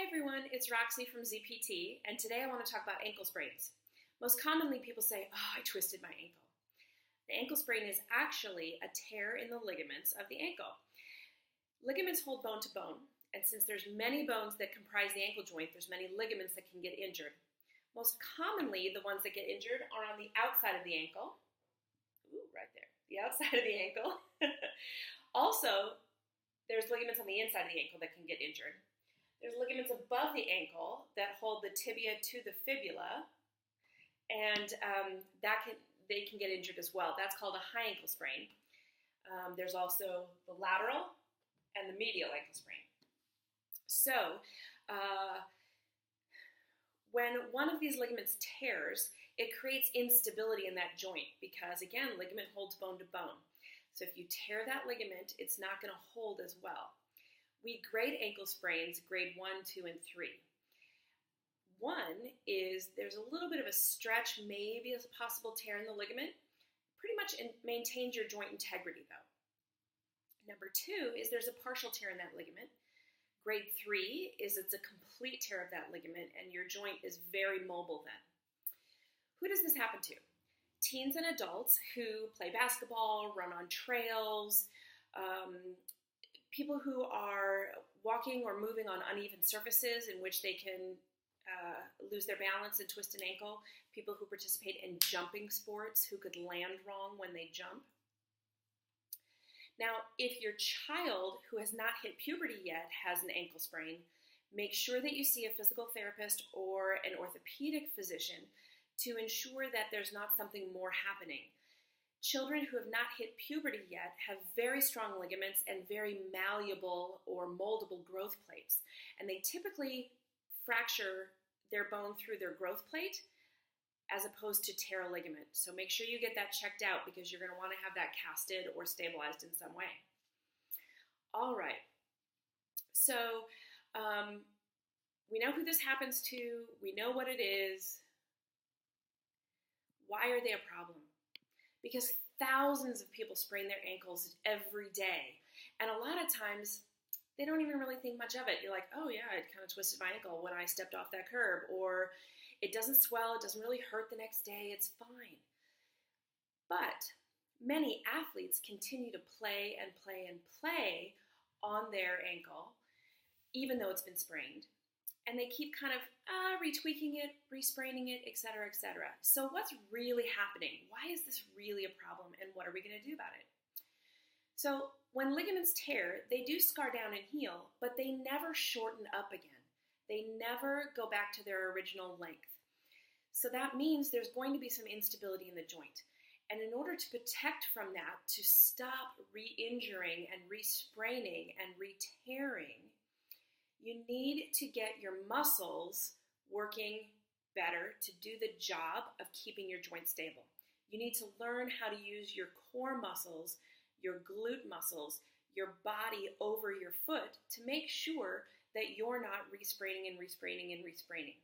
Everyone, it's Roxy from ZPT, and today I want to talk about ankle sprains. Most commonly, people say, "Oh, I twisted my ankle." The ankle sprain is actually a tear in the ligaments of the ankle. Ligaments hold bone to bone, and since there's many bones that comprise the ankle joint, there's many ligaments that can get injured. Most commonly, the ones that get injured are on the outside of the ankle. Ooh, right there, the outside of the ankle. Also, there's ligaments on the inside of the ankle that can get injured. There's ligaments above the ankle that hold the tibia to the fibula, and they can get injured as well. That's called a high ankle sprain. There's also the lateral and the medial ankle sprain. So, when one of these ligaments tears, it creates instability in that joint because, again, ligament holds bone to bone. So if you tear that ligament, it's not going to hold as well. We grade ankle sprains, grade 1, 2, and 3. 1 is there's a little bit of a stretch, maybe a possible tear in the ligament. Pretty much maintains your joint integrity, though. Number 2 is there's a partial tear in that ligament. Grade 3 is it's a complete tear of that ligament, and your joint is very mobile then. Who does this happen to? Teens and adults who play basketball, run on trails, people who are walking or moving on uneven surfaces in which they can lose their balance and twist an ankle, people who participate in jumping sports who could land wrong when they jump. Now, if your child who has not hit puberty yet has an ankle sprain, make sure that you see a physical therapist or an orthopedic physician to ensure that there's not something more happening. Children who have not hit puberty yet have very strong ligaments and very malleable or moldable growth plates. And they typically fracture their bone through their growth plate as opposed to tear a ligament. So make sure you get that checked out because you're going to want to have that casted or stabilized in some way. All right. So we know who this happens to. We know what it is. Why are they a problem? Because thousands of people sprain their ankles every day. And a lot of times, they don't even really think much of it. You're like, oh yeah, I kind of twisted my ankle when I stepped off that curb. Or it doesn't swell, it doesn't really hurt the next day, it's fine. But many athletes continue to play and play and play on their ankle, even though it's been sprained. And they keep kind of retweaking it, respraining it, et cetera, et cetera. So what's really happening? Why is this really a problem, and what are we going to do about it? So when ligaments tear, they do scar down and heal, but they never shorten up again. They never go back to their original length. So that means there's going to be some instability in the joint. And in order to protect from that, to stop re-injuring and re-spraining and re-tearing, you need to get your muscles working better to do the job of keeping your joint stable. You need to learn how to use your core muscles, your glute muscles, your body over your foot to make sure that you're not re-spraining and re-spraining and re-spraining.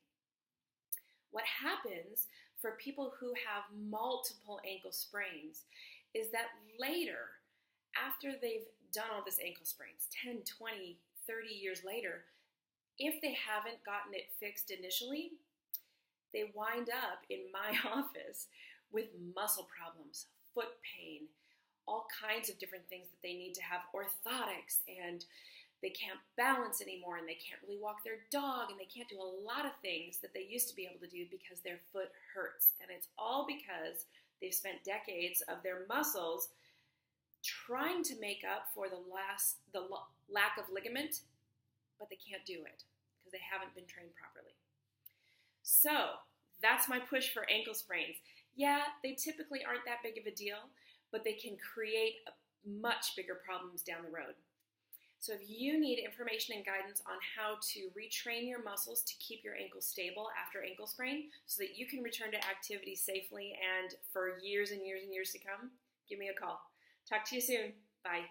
What happens for people who have multiple ankle sprains is that later, after they've done all this ankle sprains, 10, 20, 30 years later, if they haven't gotten it fixed initially, they wind up in my office with muscle problems, foot pain, all kinds of different things that they need to have orthotics, and they can't balance anymore, and they can't really walk their dog, and they can't do a lot of things that they used to be able to do because their foot hurts. And it's all because they've spent decades of their muscles trying to make up for the lack of ligament, but they can't do it because they haven't been trained properly. So that's my push for ankle sprains. Yeah, they typically aren't that big of a deal, but they can create much bigger problems down the road. So if you need information and guidance on how to retrain your muscles to keep your ankle stable after ankle sprain so that you can return to activity safely and for years and years and years to come, give me a call. Talk to you soon. Bye.